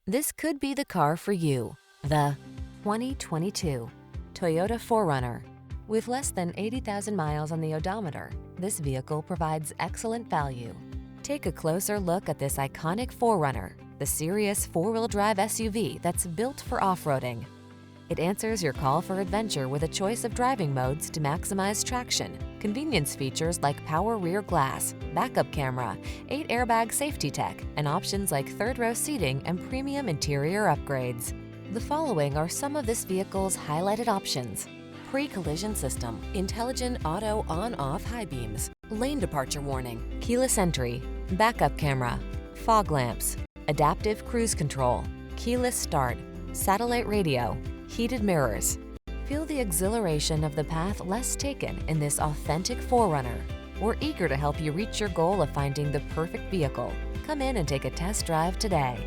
This could be the car for you. The 2022 Toyota 4Runner. With less than 80,000 miles on the odometer, this vehicle provides excellent value. Take a closer look at this iconic 4Runner, the serious four-wheel drive SUV that's built for off-roading. It answers your call for adventure with a choice of driving modes to maximize traction, convenience features like power rear glass, backup camera, 8-airbag safety tech, and options like third-row seating and premium interior upgrades. The following are some of this vehicle's highlighted options: pre-collision system, intelligent auto on-off high beams, lane departure warning, keyless entry, backup camera, fog lamps, adaptive cruise control, keyless start, satellite radio, heated mirrors. Feel the exhilaration of the path less taken in this authentic 4Runner. We're eager to help you reach your goal of finding the perfect vehicle. Come in and take a test drive today.